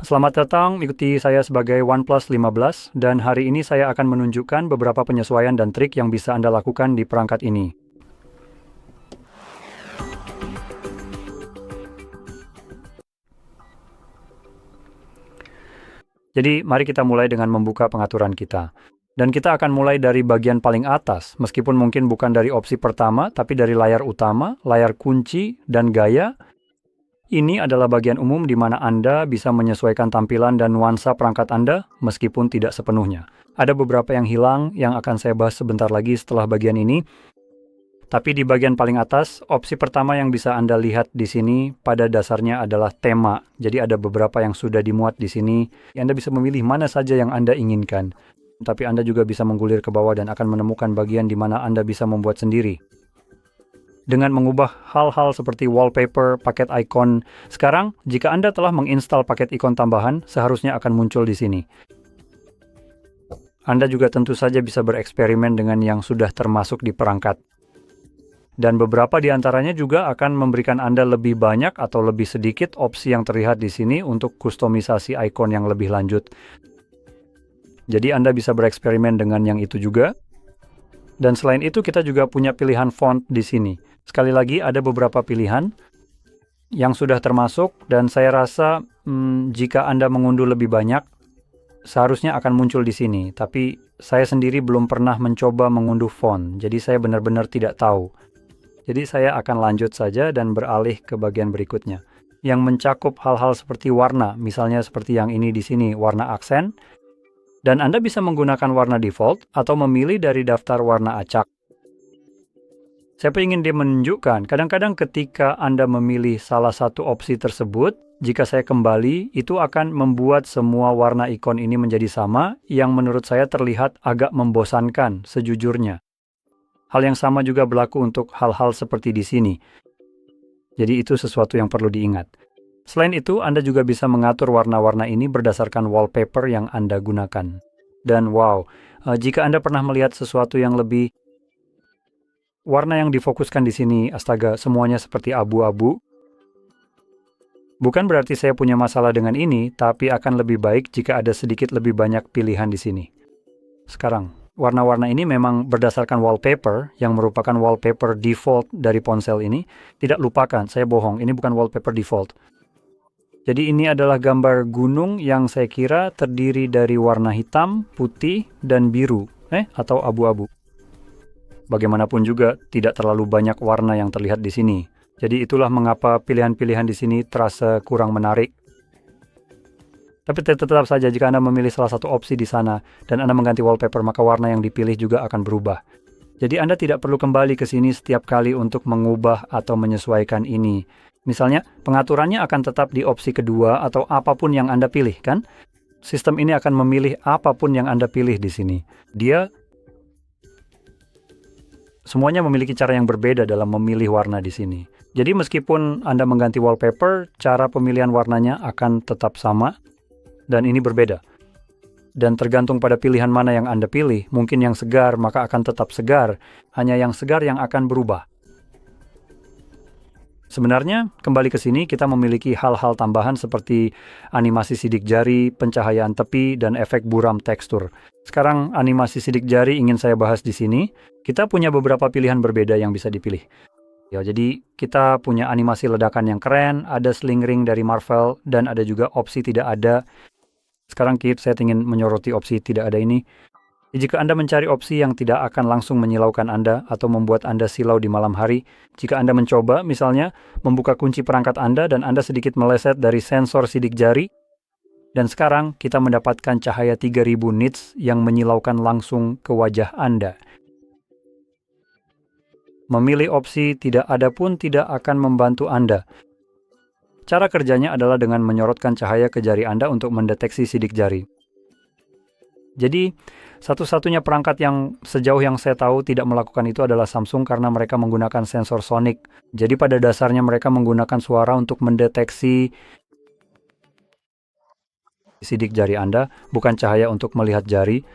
selamat datang ikuti saya sebagai OnePlus 15 dan hari ini saya akan menunjukkan beberapa penyesuaian dan trik yang bisa Anda lakukan di perangkat ini. Jadi mari kita mulai dengan membuka pengaturan kita. Dan kita akan mulai dari bagian paling atas, meskipun mungkin bukan dari opsi pertama, tapi dari layar utama, layar kunci, dan gaya. Ini adalah bagian umum di mana Anda bisa menyesuaikan tampilan dan nuansa perangkat Anda, meskipun tidak sepenuhnya. Ada beberapa yang hilang yang akan saya bahas sebentar lagi setelah bagian ini. Tapi di bagian paling atas, opsi pertama yang bisa Anda lihat di sini pada dasarnya adalah tema. Jadi ada beberapa yang sudah dimuat di sini. Anda bisa memilih mana saja yang Anda inginkan. Tapi Anda juga bisa menggulir ke bawah dan akan menemukan bagian di mana Anda bisa membuat sendiri. Dengan mengubah hal-hal seperti wallpaper, paket icon. Sekarang, jika Anda telah menginstal paket ikon tambahan, seharusnya akan muncul di sini. Anda juga tentu saja bisa bereksperimen dengan yang sudah termasuk di perangkat. Dan beberapa di antaranya juga akan memberikan Anda lebih banyak atau lebih sedikit opsi yang terlihat di sini untuk kustomisasi icon yang lebih lanjut. Jadi Anda bisa bereksperimen dengan yang itu juga. Dan selain itu kita juga punya pilihan font di sini. Sekali lagi ada beberapa pilihan yang sudah termasuk dan saya rasa jika Anda mengunduh lebih banyak, seharusnya akan muncul di sini. Tapi saya sendiri belum pernah mencoba mengunduh font, jadi saya benar-benar tidak tahu. Jadi saya akan lanjut saja dan beralih ke bagian berikutnya, yang mencakup hal-hal seperti warna, misalnya seperti yang ini di sini, warna aksen. Dan Anda bisa menggunakan warna default atau memilih dari daftar warna acak. Saya ingin dia menunjukkan, kadang-kadang ketika Anda memilih salah satu opsi tersebut, jika saya kembali, itu akan membuat semua warna ikon ini menjadi sama, yang menurut saya terlihat agak membosankan sejujurnya. Hal yang sama juga berlaku untuk hal-hal seperti di sini. Jadi itu sesuatu yang perlu diingat. Selain itu, Anda juga bisa mengatur warna-warna ini berdasarkan wallpaper yang Anda gunakan. Dan wow, jika Anda pernah melihat sesuatu yang lebih warna yang difokuskan di sini, astaga, semuanya seperti abu-abu. Bukan berarti saya punya masalah dengan ini, tapi akan lebih baik jika ada sedikit lebih banyak pilihan di sini. Sekarang, warna-warna ini memang berdasarkan wallpaper, yang merupakan wallpaper default dari ponsel ini. Tidak lupakan, saya bohong, ini bukan wallpaper default. Jadi ini adalah gambar gunung yang saya kira terdiri dari warna hitam, putih, dan biru, atau abu-abu. Bagaimanapun juga, tidak terlalu banyak warna yang terlihat di sini. Jadi itulah mengapa pilihan-pilihan di sini terasa kurang menarik. Tapi tetap saja jika Anda memilih salah satu opsi di sana dan Anda mengganti wallpaper, maka warna yang dipilih juga akan berubah. Jadi Anda tidak perlu kembali ke sini setiap kali untuk mengubah atau menyesuaikan ini. Misalnya, pengaturannya akan tetap di opsi kedua atau apapun yang Anda pilih, kan? Sistem ini akan memilih apapun yang Anda pilih di sini. Semuanya memiliki cara yang berbeda dalam memilih warna di sini. Jadi meskipun Anda mengganti wallpaper, cara pemilihan warnanya akan tetap sama. Dan ini berbeda. Dan tergantung pada pilihan mana yang Anda pilih, mungkin yang segar maka akan tetap segar, hanya yang segar yang akan berubah. Sebenarnya, kembali ke sini kita memiliki hal-hal tambahan seperti animasi sidik jari, pencahayaan tepi, dan efek buram tekstur. Sekarang animasi sidik jari ingin saya bahas di sini. Kita punya beberapa pilihan berbeda yang bisa dipilih. Ya, jadi kita punya animasi ledakan yang keren, ada sling ring dari Marvel, dan ada juga opsi tidak ada. Sekarang saya ingin menyoroti opsi tidak ada ini. Jika Anda mencari opsi yang tidak akan langsung menyilaukan Anda atau membuat Anda silau di malam hari, jika Anda mencoba misalnya membuka kunci perangkat Anda dan Anda sedikit meleset dari sensor sidik jari, dan sekarang kita mendapatkan cahaya 3000 nits yang menyilaukan langsung ke wajah Anda. Memilih opsi tidak ada pun tidak akan membantu Anda. Cara kerjanya adalah dengan menyorotkan cahaya ke jari Anda untuk mendeteksi sidik jari. Jadi, satu-satunya perangkat yang sejauh yang saya tahu tidak melakukan itu adalah Samsung karena mereka menggunakan sensor sonik. Jadi pada dasarnya mereka menggunakan suara untuk mendeteksi sidik jari Anda, bukan cahaya untuk melihat jari.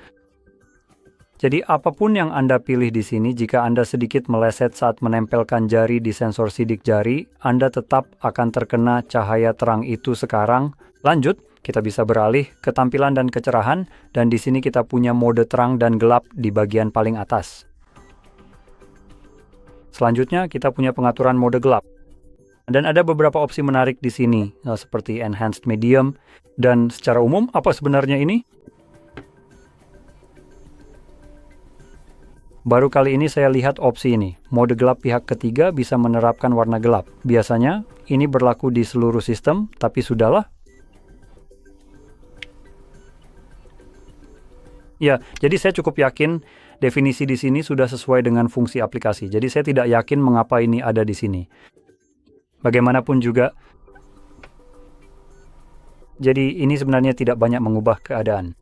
Jadi apapun yang Anda pilih di sini, jika Anda sedikit meleset saat menempelkan jari di sensor sidik jari, Anda tetap akan terkena cahaya terang itu sekarang. Lanjut, kita bisa beralih ke tampilan dan kecerahan, dan di sini kita punya mode terang dan gelap di bagian paling atas. Selanjutnya, kita punya pengaturan mode gelap. Dan ada beberapa opsi menarik di sini, seperti Enhanced Medium, dan secara umum, apa sebenarnya ini? Baru kali ini saya lihat opsi ini. Mode gelap pihak ketiga bisa menerapkan warna gelap. Biasanya, ini berlaku di seluruh sistem, tapi sudahlah. Ya, jadi saya cukup yakin definisi di sini sudah sesuai dengan fungsi aplikasi. Jadi saya tidak yakin mengapa ini ada di sini. Bagaimanapun juga, jadi ini sebenarnya tidak banyak mengubah keadaan.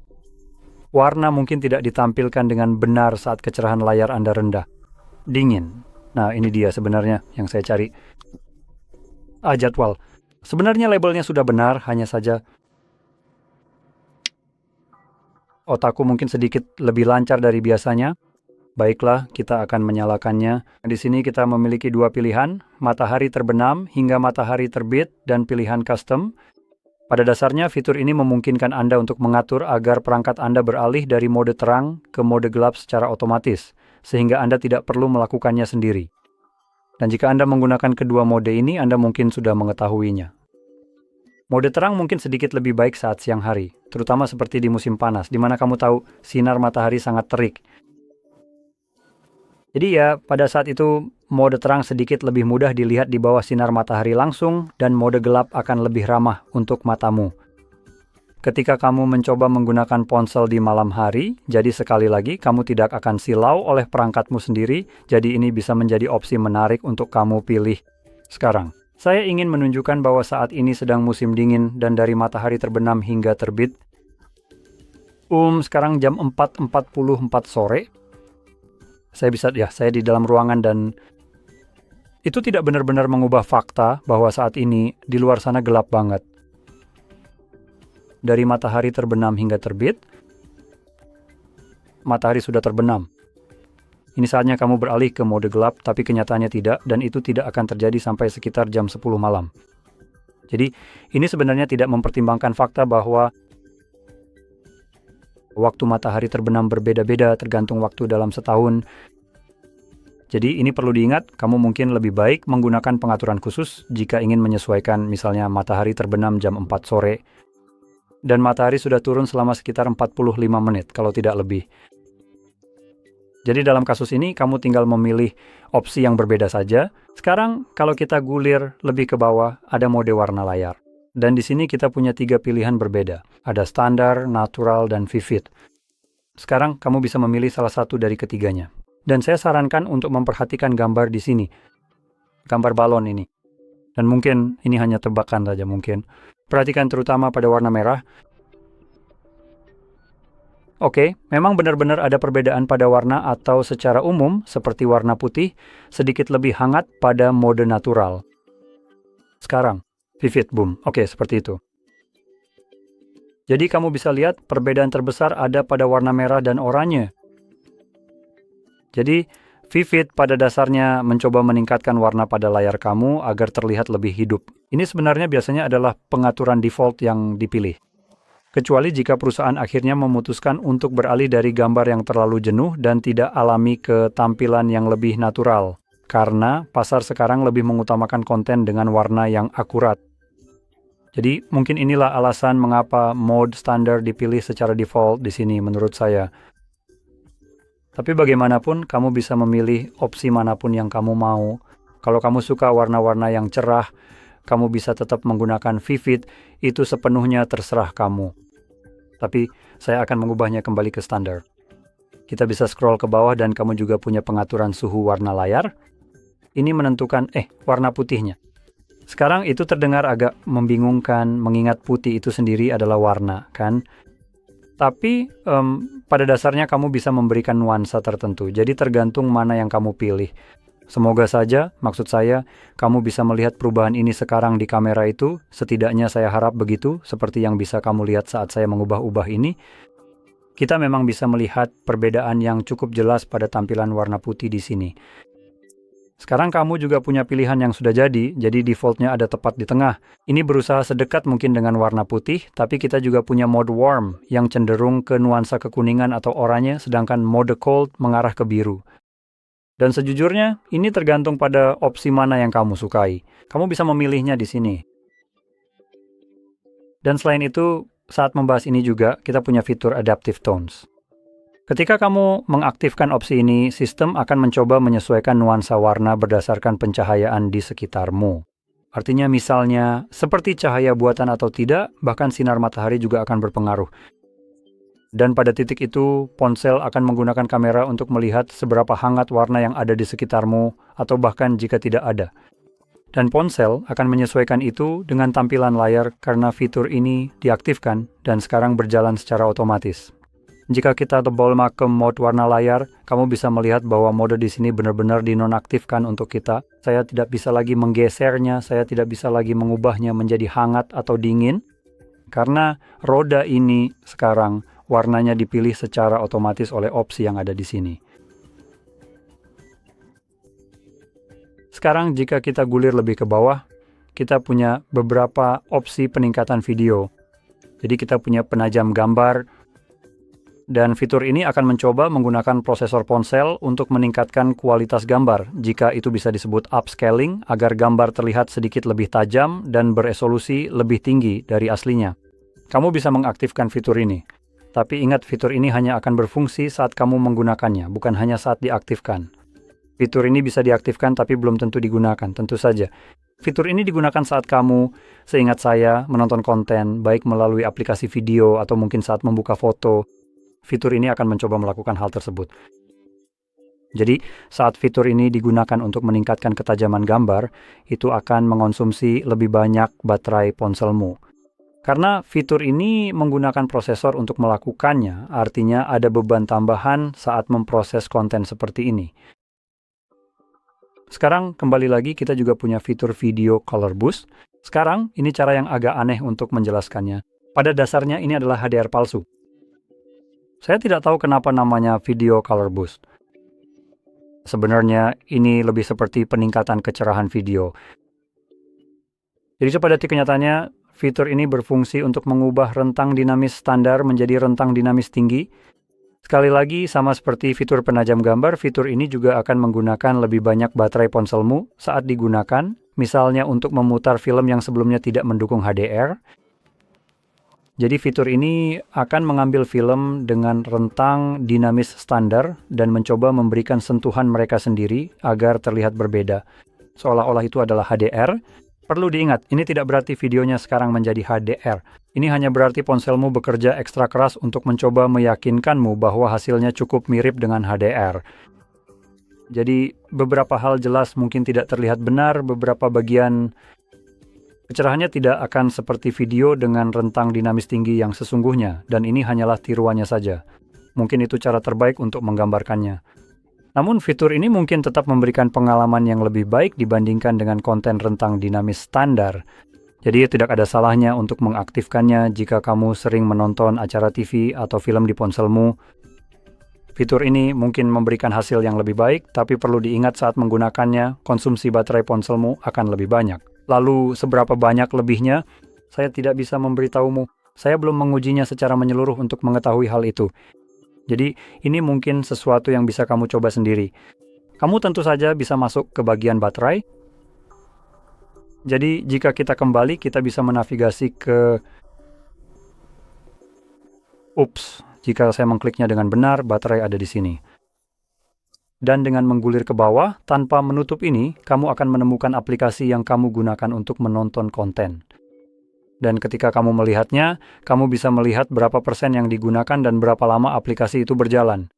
Warna mungkin tidak ditampilkan dengan benar saat kecerahan layar Anda rendah. Dingin. Nah, ini dia sebenarnya yang saya cari. Jadwal. Sebenarnya labelnya sudah benar, hanya saja otakku mungkin sedikit lebih lancar dari biasanya. Baiklah, kita akan menyalakannya. Di sini kita memiliki dua pilihan, matahari terbenam hingga matahari terbit dan pilihan custom. Pada dasarnya, fitur ini memungkinkan Anda untuk mengatur agar perangkat Anda beralih dari mode terang ke mode gelap secara otomatis, sehingga Anda tidak perlu melakukannya sendiri. Dan jika Anda menggunakan kedua mode ini, Anda mungkin sudah mengetahuinya. Mode terang mungkin sedikit lebih baik saat siang hari, terutama seperti di musim panas, di mana kamu tahu sinar matahari sangat terik. Jadi ya, pada saat itu mode terang sedikit lebih mudah dilihat di bawah sinar matahari langsung dan mode gelap akan lebih ramah untuk matamu. Ketika kamu mencoba menggunakan ponsel di malam hari, jadi sekali lagi kamu tidak akan silau oleh perangkatmu sendiri, jadi ini bisa menjadi opsi menarik untuk kamu pilih. Sekarang, saya ingin menunjukkan bahwa saat ini sedang musim dingin dan dari matahari terbenam hingga terbit. Sekarang jam 4.44 sore. Saya di dalam ruangan dan itu tidak benar-benar mengubah fakta bahwa saat ini di luar sana gelap banget. Dari matahari terbenam hingga terbit, matahari sudah terbenam. Ini saatnya kamu beralih ke mode gelap, tapi kenyataannya tidak, dan itu tidak akan terjadi sampai sekitar jam 10 malam. Jadi, ini sebenarnya tidak mempertimbangkan fakta bahwa waktu matahari terbenam berbeda-beda tergantung waktu dalam setahun. Jadi ini perlu diingat, kamu mungkin lebih baik menggunakan pengaturan khusus jika ingin menyesuaikan misalnya matahari terbenam jam 4 sore dan matahari sudah turun selama sekitar 45 menit kalau tidak lebih. Jadi dalam kasus ini kamu tinggal memilih opsi yang berbeda saja. Sekarang kalau kita gulir lebih ke bawah, ada mode warna layar. Dan di sini kita punya 3 pilihan berbeda. Ada standar, natural, dan vivid. Sekarang kamu bisa memilih salah satu dari ketiganya. Dan saya sarankan untuk memperhatikan gambar di sini. Gambar balon ini. Dan mungkin ini hanya tebakan saja mungkin. Perhatikan terutama pada warna merah. Oke, memang benar-benar ada perbedaan pada warna atau secara umum, seperti warna putih, sedikit lebih hangat pada mode natural. Sekarang. Vivid, boom. Oke, seperti itu. Jadi kamu bisa lihat perbedaan terbesar ada pada warna merah dan oranye. Jadi, vivid pada dasarnya mencoba meningkatkan warna pada layar kamu agar terlihat lebih hidup. Ini sebenarnya biasanya adalah pengaturan default yang dipilih. Kecuali jika perusahaan akhirnya memutuskan untuk beralih dari gambar yang terlalu jenuh dan tidak alami ke tampilan yang lebih natural. Karena pasar sekarang lebih mengutamakan konten dengan warna yang akurat. Jadi mungkin inilah alasan mengapa mode standar dipilih secara default di sini menurut saya. Tapi bagaimanapun kamu bisa memilih opsi manapun yang kamu mau. Kalau kamu suka warna-warna yang cerah, kamu bisa tetap menggunakan vivid, itu sepenuhnya terserah kamu. Tapi saya akan mengubahnya kembali ke standar. Kita bisa scroll ke bawah dan kamu juga punya pengaturan suhu warna layar. Ini menentukan warna putihnya. Sekarang itu terdengar agak membingungkan, mengingat putih itu sendiri adalah warna, kan? Tapi pada dasarnya kamu bisa memberikan nuansa tertentu, jadi tergantung mana yang kamu pilih. Semoga saja, maksud saya, kamu bisa melihat perubahan ini sekarang di kamera itu, setidaknya saya harap begitu, seperti yang bisa kamu lihat saat saya mengubah-ubah ini. kita memang bisa melihat perbedaan yang cukup jelas pada tampilan warna putih di sini. Sekarang kamu juga punya pilihan yang sudah jadi defaultnya ada tepat di tengah. Ini berusaha sedekat mungkin dengan warna putih, tapi kita juga punya mode warm yang cenderung ke nuansa kekuningan atau oranye, sedangkan mode cold mengarah ke biru. Dan sejujurnya, ini tergantung pada opsi mana yang kamu sukai. Kamu bisa memilihnya di sini. Dan selain itu, saat membahas ini juga, kita punya fitur Adaptive Tones. Ketika kamu mengaktifkan opsi ini, sistem akan mencoba menyesuaikan nuansa warna berdasarkan pencahayaan di sekitarmu. Artinya misalnya, seperti cahaya buatan atau tidak, bahkan sinar matahari juga akan berpengaruh. Dan pada titik itu, ponsel akan menggunakan kamera untuk melihat seberapa hangat warna yang ada di sekitarmu, atau bahkan jika tidak ada. Dan ponsel akan menyesuaikan itu dengan tampilan layar karena fitur ini diaktifkan dan sekarang berjalan secara otomatis. Jika kita tebal ke mode warna layar, kamu bisa melihat bahwa mode di sini benar-benar dinonaktifkan untuk kita. Saya tidak bisa lagi menggesernya, saya tidak bisa lagi mengubahnya menjadi hangat atau dingin, karena roda ini sekarang warnanya dipilih secara otomatis oleh opsi yang ada di sini. Sekarang jika kita gulir lebih ke bawah, kita punya beberapa opsi peningkatan video. Jadi kita punya penajam gambar, dan fitur ini akan mencoba menggunakan prosesor ponsel untuk meningkatkan kualitas gambar, jika itu bisa disebut upscaling, agar gambar terlihat sedikit lebih tajam dan beresolusi lebih tinggi dari aslinya. Kamu bisa mengaktifkan fitur ini. Tapi ingat, fitur ini hanya akan berfungsi saat kamu menggunakannya, bukan hanya saat diaktifkan. Fitur ini bisa diaktifkan tapi belum tentu digunakan, tentu saja. Fitur ini digunakan saat kamu, seingat saya, menonton konten, baik melalui aplikasi video atau mungkin saat membuka foto. Fitur ini akan mencoba melakukan hal tersebut. Jadi, saat fitur ini digunakan untuk meningkatkan ketajaman gambar, itu akan mengonsumsi lebih banyak baterai ponselmu. Karena fitur ini menggunakan prosesor untuk melakukannya, artinya ada beban tambahan saat memproses konten seperti ini. Sekarang kembali lagi kita juga punya fitur Video Color Boost. Sekarang ini cara yang agak aneh untuk menjelaskannya. Pada dasarnya ini adalah HDR palsu. Saya tidak tahu kenapa namanya Video Color Boost. Sebenarnya ini lebih seperti peningkatan kecerahan video. Jadi pada kenyataannya, fitur ini berfungsi untuk mengubah rentang dinamis standar menjadi rentang dinamis tinggi. Sekali lagi, sama seperti fitur penajam gambar, fitur ini juga akan menggunakan lebih banyak baterai ponselmu saat digunakan, misalnya untuk memutar film yang sebelumnya tidak mendukung HDR. Jadi fitur ini akan mengambil film dengan rentang dinamis standar dan mencoba memberikan sentuhan mereka sendiri agar terlihat berbeda. Seolah-olah itu adalah HDR. Perlu diingat, ini tidak berarti videonya sekarang menjadi HDR. Ini hanya berarti ponselmu bekerja ekstra keras untuk mencoba meyakinkanmu bahwa hasilnya cukup mirip dengan HDR. Jadi, beberapa hal jelas mungkin tidak terlihat benar, beberapa bagian kecerahannya tidak akan seperti video dengan rentang dinamis tinggi yang sesungguhnya, dan ini hanyalah tiruannya saja. Mungkin itu cara terbaik untuk menggambarkannya. Namun fitur ini mungkin tetap memberikan pengalaman yang lebih baik dibandingkan dengan konten rentang dinamis standar. Jadi tidak ada salahnya untuk mengaktifkannya jika kamu sering menonton acara TV atau film di ponselmu. Fitur ini mungkin memberikan hasil yang lebih baik, tapi perlu diingat saat menggunakannya, konsumsi baterai ponselmu akan lebih banyak. Lalu seberapa banyak lebihnya? Saya tidak bisa memberitahumu. Saya belum mengujinya secara menyeluruh untuk mengetahui hal itu. Jadi, ini mungkin sesuatu yang bisa kamu coba sendiri. Kamu tentu saja bisa masuk ke bagian baterai. Jadi, jika kita kembali, kita bisa menavigasi ke... jika saya mengkliknya dengan benar, baterai ada di sini. Dan dengan menggulir ke bawah, tanpa menutup ini, kamu akan menemukan aplikasi yang kamu gunakan untuk menonton konten. Dan ketika kamu melihatnya, kamu bisa melihat berapa persen yang digunakan dan berapa lama aplikasi itu berjalan.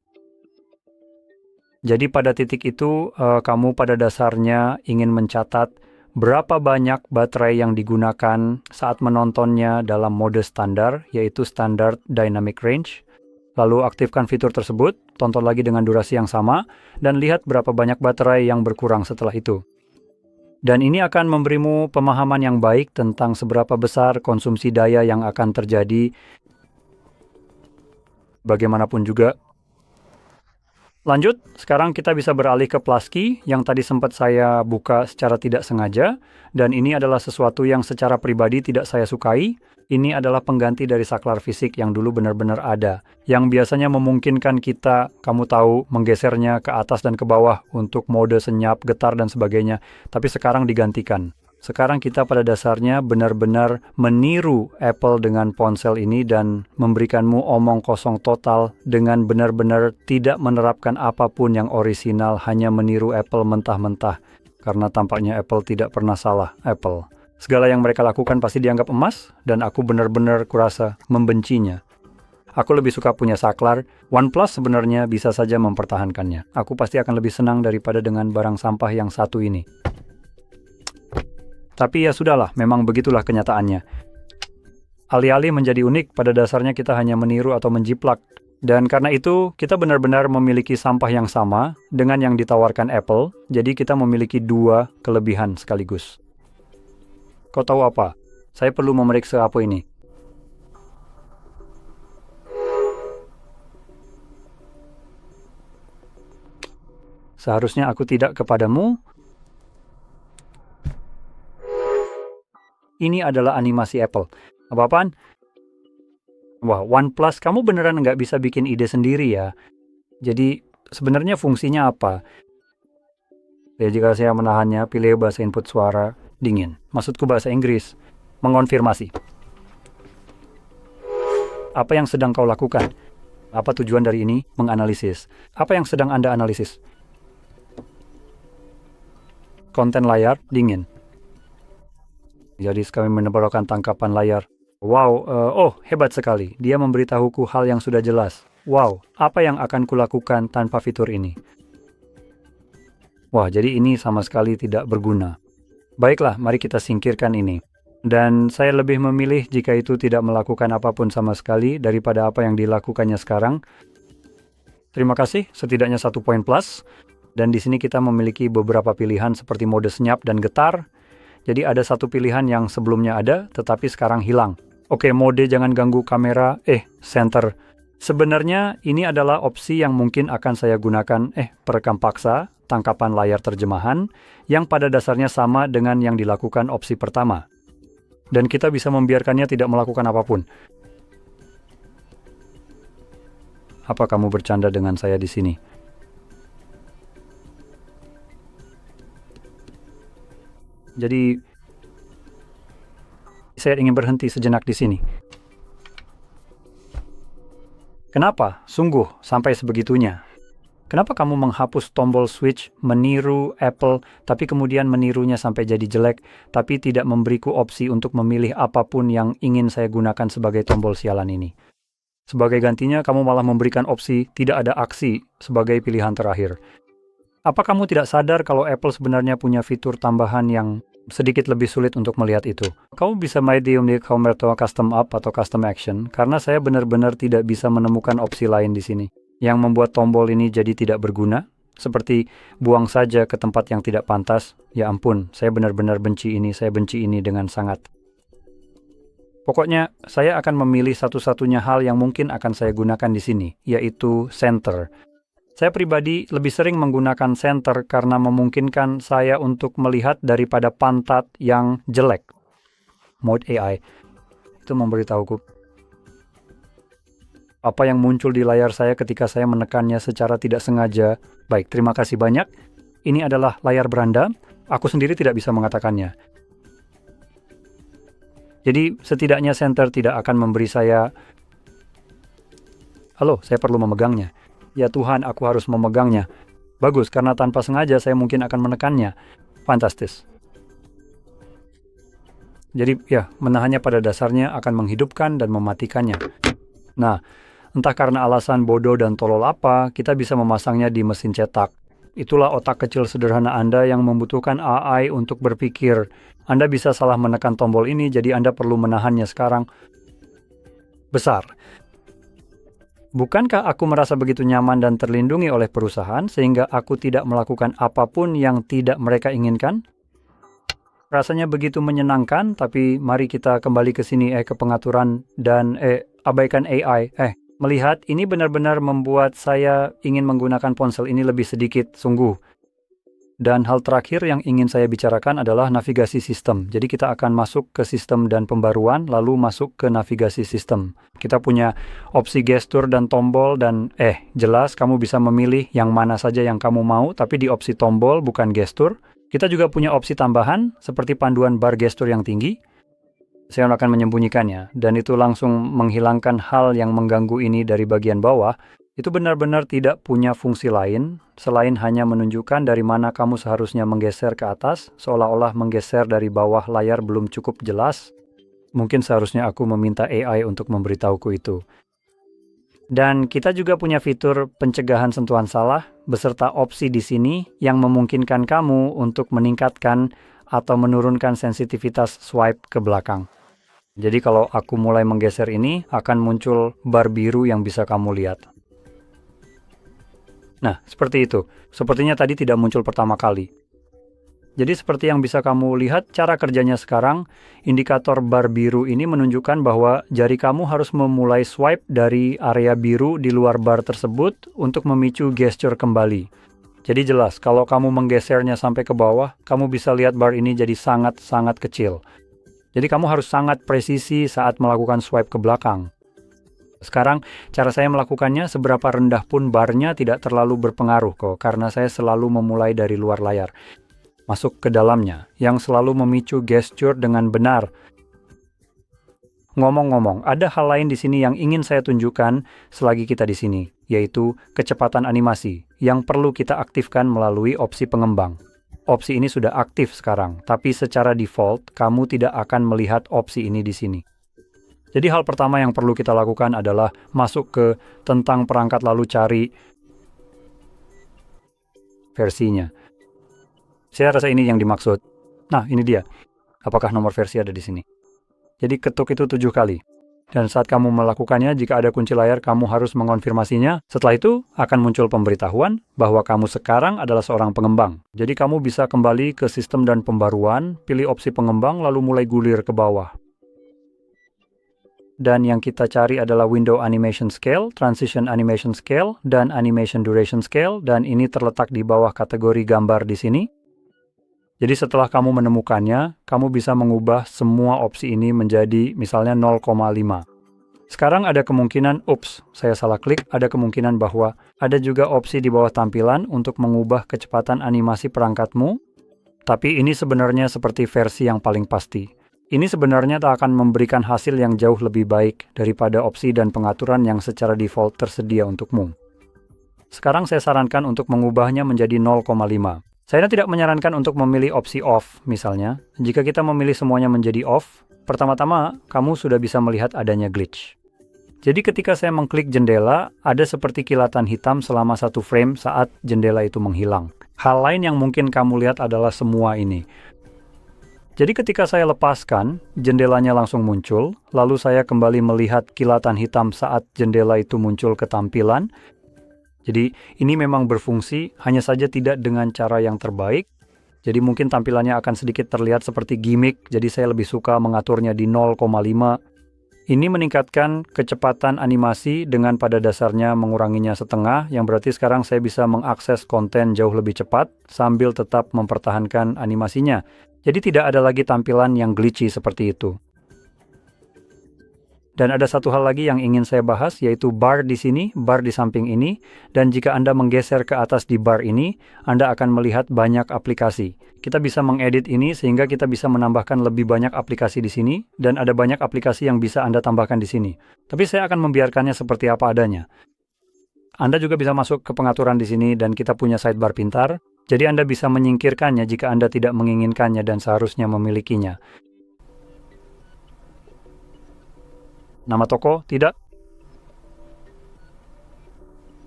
Jadi pada titik itu, kamu pada dasarnya ingin mencatat berapa banyak baterai yang digunakan saat menontonnya dalam mode standar, yaitu Standard Dynamic Range. Lalu aktifkan fitur tersebut, tonton lagi dengan durasi yang sama, dan lihat berapa banyak baterai yang berkurang setelah itu. Dan ini akan memberimu pemahaman yang baik tentang seberapa besar konsumsi daya yang akan terjadi Bagaimanapun juga. Lanjut, sekarang kita bisa beralih ke Plasky yang tadi sempat saya buka secara tidak sengaja, dan ini adalah sesuatu yang secara pribadi tidak saya sukai. Ini adalah pengganti dari saklar fisik yang dulu benar-benar ada, yang biasanya memungkinkan kita, kamu tahu, menggesernya ke atas dan ke bawah untuk mode senyap, getar, dan sebagainya, tapi sekarang digantikan. Sekarang kita pada dasarnya benar-benar meniru Apple dengan ponsel ini dan memberikanmu omong kosong total dengan benar-benar tidak menerapkan apapun yang orisinal, hanya meniru Apple mentah-mentah. Karena tampaknya Apple tidak pernah salah, Apple. Segala yang mereka lakukan pasti dianggap emas, dan aku benar-benar kurasa membencinya. Aku lebih suka punya saklar. OnePlus sebenarnya bisa saja mempertahankannya. Aku pasti akan lebih senang daripada dengan barang sampah yang satu ini. Tapi ya sudahlah, memang begitulah kenyataannya. Alih-alih menjadi unik, pada dasarnya kita hanya meniru atau menjiplak. Dan karena itu, kita benar-benar memiliki sampah yang sama dengan yang ditawarkan Apple, jadi kita memiliki dua kelebihan sekaligus. Kau tahu apa? Saya perlu memeriksa apa ini. Seharusnya aku tidak kepadamu. Ini adalah animasi Apple. Apa-apaan? Wah, OnePlus, kamu beneran nggak bisa bikin ide sendiri ya? Jadi, sebenarnya fungsinya apa? Ya, jika saya menahannya, pilih bahasa input suara dingin. Maksudku bahasa Inggris. Mengonfirmasi. Apa yang sedang kau lakukan? Apa tujuan dari ini? Menganalisis. Apa yang sedang Anda analisis? Konten layar dingin. Jadi kami menebarkan tangkapan layar. Wow, hebat sekali. Dia memberitahuku hal yang sudah jelas. Wow, apa yang akan kulakukan tanpa fitur ini? Wah, jadi ini sama sekali tidak berguna. Baiklah, mari kita singkirkan ini. Dan saya lebih memilih jika itu tidak melakukan apapun sama sekali daripada apa yang dilakukannya sekarang. Terima kasih, setidaknya 1 poin plus. Dan di sini kita memiliki beberapa pilihan seperti mode senyap dan getar. Jadi ada satu pilihan yang sebelumnya ada, tetapi sekarang hilang. Oke, mode jangan ganggu kamera, center. Sebenarnya ini adalah opsi yang mungkin akan saya gunakan, perekam paksa, tangkapan layar terjemahan, yang pada dasarnya sama dengan yang dilakukan opsi pertama. Dan kita bisa membiarkannya tidak melakukan apapun. Apa kamu bercanda dengan saya di sini? Jadi, saya ingin berhenti sejenak di sini. Kenapa? Sungguh, sampai sebegitunya. Kenapa kamu menghapus tombol switch, meniru Apple, tapi kemudian menirunya sampai jadi jelek, tapi tidak memberiku opsi untuk memilih apapun yang ingin saya gunakan sebagai tombol sialan ini? Sebagai gantinya, kamu malah memberikan opsi tidak ada aksi sebagai pilihan terakhir. Apa kamu tidak sadar kalau Apple sebenarnya punya fitur tambahan yang sedikit lebih sulit untuk melihat itu? Kamu bisa medium di Converto Custom Up atau Custom Action, karena saya benar-benar tidak bisa menemukan opsi lain di sini, yang membuat tombol ini jadi tidak berguna, seperti buang saja ke tempat yang tidak pantas. Ya ampun, saya benar-benar benci ini, saya benci ini dengan sangat. Pokoknya, saya akan memilih satu-satunya hal yang mungkin akan saya gunakan di sini, yaitu center. Saya pribadi lebih sering menggunakan center karena memungkinkan saya untuk melihat daripada pantat yang jelek. Mode AI. Itu memberitahuku apa yang muncul di layar saya ketika saya menekannya secara tidak sengaja. Baik, terima kasih banyak. Ini adalah layar beranda. Aku sendiri tidak bisa mengatakannya. Jadi, setidaknya center tidak akan memberi saya... Halo, saya perlu memegangnya. Ya Tuhan, aku harus memegangnya. Bagus, karena tanpa sengaja saya mungkin akan menekannya. Fantastis. Jadi ya, menahannya pada dasarnya akan menghidupkan dan mematikannya. Nah, entah karena alasan bodoh dan tolol apa, kita bisa memasangnya di mesin cetak. Itulah otak kecil sederhana Anda yang membutuhkan AI untuk berpikir. Anda bisa salah menekan tombol ini, jadi Anda perlu menahannya sekarang. Besar. Bukankah aku merasa begitu nyaman dan terlindungi oleh perusahaan sehingga aku tidak melakukan apapun yang tidak mereka inginkan? Rasanya begitu menyenangkan, tapi mari kita kembali ke sini ke pengaturan dan abaikan AI. Melihat ini benar-benar membuat saya ingin menggunakan ponsel ini lebih sedikit, sungguh. Dan hal terakhir yang ingin saya bicarakan adalah navigasi sistem. Jadi kita akan masuk ke sistem dan pembaruan, lalu masuk ke navigasi sistem. Kita punya opsi gestur dan tombol dan jelas kamu bisa memilih yang mana saja yang kamu mau, tapi di opsi tombol bukan gestur. Kita juga punya opsi tambahan seperti panduan bar gestur yang tinggi. Saya akan menyembunyikannya dan itu langsung menghilangkan hal yang mengganggu ini dari bagian bawah. Itu benar-benar tidak punya fungsi lain, selain hanya menunjukkan dari mana kamu seharusnya menggeser ke atas, seolah-olah menggeser dari bawah layar belum cukup jelas. Mungkin seharusnya aku meminta AI untuk memberitahuku itu. Dan kita juga punya fitur pencegahan sentuhan salah, beserta opsi di sini yang memungkinkan kamu untuk meningkatkan atau menurunkan sensitivitas swipe ke belakang. Jadi kalau aku mulai menggeser ini, akan muncul bar biru yang bisa kamu lihat. Nah, seperti itu. Sepertinya tadi tidak muncul pertama kali. Jadi seperti yang bisa kamu lihat, cara kerjanya sekarang, indikator bar biru ini menunjukkan bahwa jari kamu harus memulai swipe dari area biru di luar bar tersebut untuk memicu gesture kembali. Jadi jelas, kalau kamu menggesernya sampai ke bawah, kamu bisa lihat bar ini jadi sangat-sangat kecil. Jadi kamu harus sangat presisi saat melakukan swipe ke belakang. Sekarang, cara saya melakukannya seberapa rendah pun barnya tidak terlalu berpengaruh kok, karena saya selalu memulai dari luar layar. Masuk ke dalamnya, yang selalu memicu gesture dengan benar. Ngomong-ngomong, ada hal lain di sini yang ingin saya tunjukkan selagi kita di sini, yaitu kecepatan animasi, yang perlu kita aktifkan melalui opsi pengembang. Opsi ini sudah aktif sekarang, tapi secara default, kamu tidak akan melihat opsi ini di sini. Jadi hal pertama yang perlu kita lakukan adalah masuk ke tentang perangkat lalu cari versinya. Saya rasa ini yang dimaksud. Nah, ini dia. Apakah nomor versi ada di sini? Jadi ketuk itu 7 kali. Dan saat kamu melakukannya, jika ada kunci layar, kamu harus mengonfirmasinya. Setelah itu, akan muncul pemberitahuan bahwa kamu sekarang adalah seorang pengembang. Jadi kamu bisa kembali ke sistem dan pembaruan, pilih opsi pengembang, lalu mulai gulir ke bawah. Dan yang kita cari adalah Window Animation Scale, Transition Animation Scale, dan Animation Duration Scale, dan ini terletak di bawah kategori gambar di sini. Jadi setelah kamu menemukannya, kamu bisa mengubah semua opsi ini menjadi misalnya 0,5. Sekarang ada kemungkinan, saya salah klik, ada kemungkinan bahwa ada juga opsi di bawah tampilan untuk mengubah kecepatan animasi perangkatmu, tapi ini sebenarnya seperti versi yang paling pasti. Ini sebenarnya tak akan memberikan hasil yang jauh lebih baik daripada opsi dan pengaturan yang secara default tersedia untukmu. Sekarang saya sarankan untuk mengubahnya menjadi 0,5. Saya tidak menyarankan untuk memilih opsi off, misalnya. Jika kita memilih semuanya menjadi off, pertama-tama kamu sudah bisa melihat adanya glitch. Jadi ketika saya mengklik jendela, ada seperti kilatan hitam selama 1 frame saat jendela itu menghilang. Hal lain yang mungkin kamu lihat adalah semua ini. Jadi ketika saya lepaskan, jendelanya langsung muncul, lalu saya kembali melihat kilatan hitam saat jendela itu muncul ke tampilan. Jadi ini memang berfungsi, hanya saja tidak dengan cara yang terbaik. Jadi mungkin tampilannya akan sedikit terlihat seperti gimmick, jadi saya lebih suka mengaturnya di 0,5. Ini meningkatkan kecepatan animasi dengan pada dasarnya menguranginya setengah, yang berarti sekarang saya bisa mengakses konten jauh lebih cepat sambil tetap mempertahankan animasinya. Jadi tidak ada lagi tampilan yang glitchy seperti itu. Dan ada satu hal lagi yang ingin saya bahas, yaitu bar di sini, bar di samping ini, dan jika Anda menggeser ke atas di bar ini, Anda akan melihat banyak aplikasi. Kita bisa mengedit ini sehingga kita bisa menambahkan lebih banyak aplikasi di sini, dan ada banyak aplikasi yang bisa Anda tambahkan di sini. Tapi saya akan membiarkannya seperti apa adanya. Anda juga bisa masuk ke pengaturan di sini, dan kita punya sidebar pintar. Jadi Anda bisa menyingkirkannya jika Anda tidak menginginkannya dan seharusnya memilikinya. Nama toko? Tidak.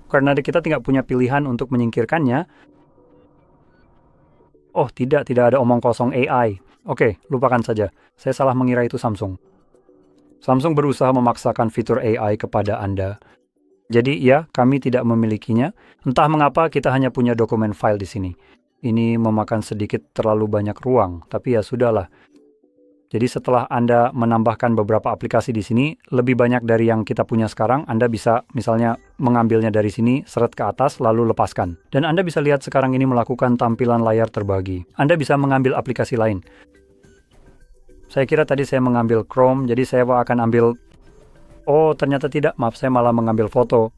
Karena kita tidak punya pilihan untuk menyingkirkannya. Oh, tidak ada omong kosong AI. Oke, lupakan saja. Saya salah mengira itu Samsung. Samsung berusaha memaksakan fitur AI kepada Anda. Jadi ya, kami tidak memilikinya. Entah mengapa kita hanya punya dokumen file di sini. Ini memakan sedikit terlalu banyak ruang, tapi ya sudahlah. Jadi setelah Anda menambahkan beberapa aplikasi di sini, lebih banyak dari yang kita punya sekarang, Anda bisa misalnya mengambilnya dari sini, seret ke atas, lalu lepaskan. Dan Anda bisa lihat sekarang ini melakukan tampilan layar terbagi. Anda bisa mengambil aplikasi lain. Saya kira tadi saya mengambil Chrome, jadi saya akan ambil... Oh, ternyata tidak, maaf, saya malah mengambil foto.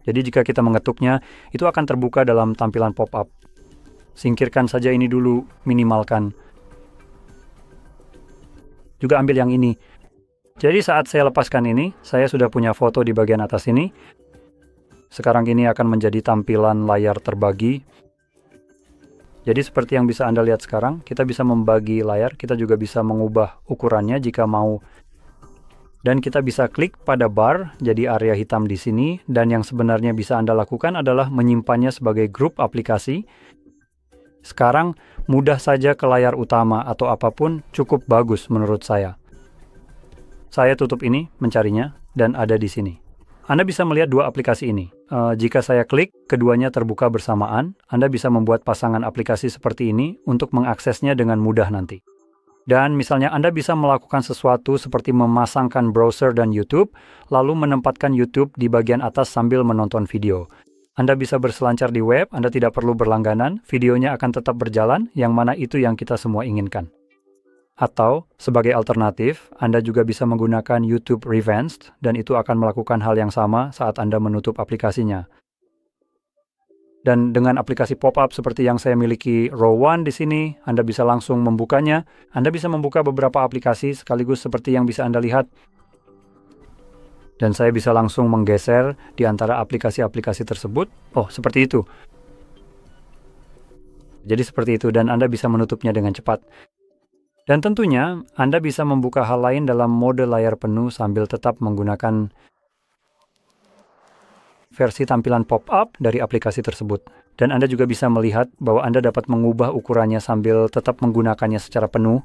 Jadi jika kita mengetuknya, itu akan terbuka dalam tampilan pop-up. Singkirkan saja ini dulu, minimalkan. Juga ambil yang ini. Jadi saat saya lepaskan ini, saya sudah punya foto di bagian atas ini. Sekarang ini akan menjadi tampilan layar terbagi. Jadi seperti yang bisa Anda lihat sekarang, kita bisa membagi layar, kita juga bisa mengubah ukurannya jika mau. Dan kita bisa klik pada bar, jadi area hitam di sini, dan yang sebenarnya bisa Anda lakukan adalah menyimpannya sebagai grup aplikasi. Sekarang, mudah saja ke layar utama atau apapun cukup bagus menurut saya. Saya tutup ini, mencarinya, dan ada di sini. Anda bisa melihat dua aplikasi ini. Jika saya klik, keduanya terbuka bersamaan. Anda bisa membuat pasangan aplikasi seperti ini untuk mengaksesnya dengan mudah nanti. Dan misalnya Anda bisa melakukan sesuatu seperti memasangkan browser dan YouTube, lalu menempatkan YouTube di bagian atas sambil menonton video. Anda bisa berselancar di web, Anda tidak perlu berlangganan, videonya akan tetap berjalan, yang mana itu yang kita semua inginkan. Atau, sebagai alternatif, Anda juga bisa menggunakan YouTube Revanced, dan itu akan melakukan hal yang sama saat Anda menutup aplikasinya. Dan dengan aplikasi pop-up seperti yang saya miliki Row 1 di sini, Anda bisa langsung membukanya. Anda bisa membuka beberapa aplikasi sekaligus seperti yang bisa Anda lihat. Dan saya bisa langsung menggeser di antara aplikasi-aplikasi tersebut. Oh, seperti itu. Jadi seperti itu, dan Anda bisa menutupnya dengan cepat. Dan tentunya, Anda bisa membuka hal lain dalam mode layar penuh sambil tetap menggunakan versi tampilan pop-up dari aplikasi tersebut. Dan Anda juga bisa melihat bahwa Anda dapat mengubah ukurannya sambil tetap menggunakannya secara penuh.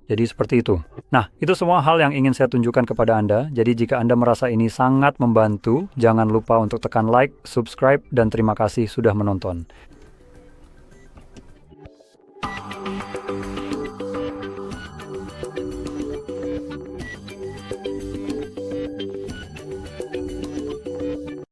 Jadi seperti itu. Nah, itu semua hal yang ingin saya tunjukkan kepada Anda. Jadi jika Anda merasa ini sangat membantu, jangan lupa untuk tekan like, subscribe, dan terima kasih sudah menonton.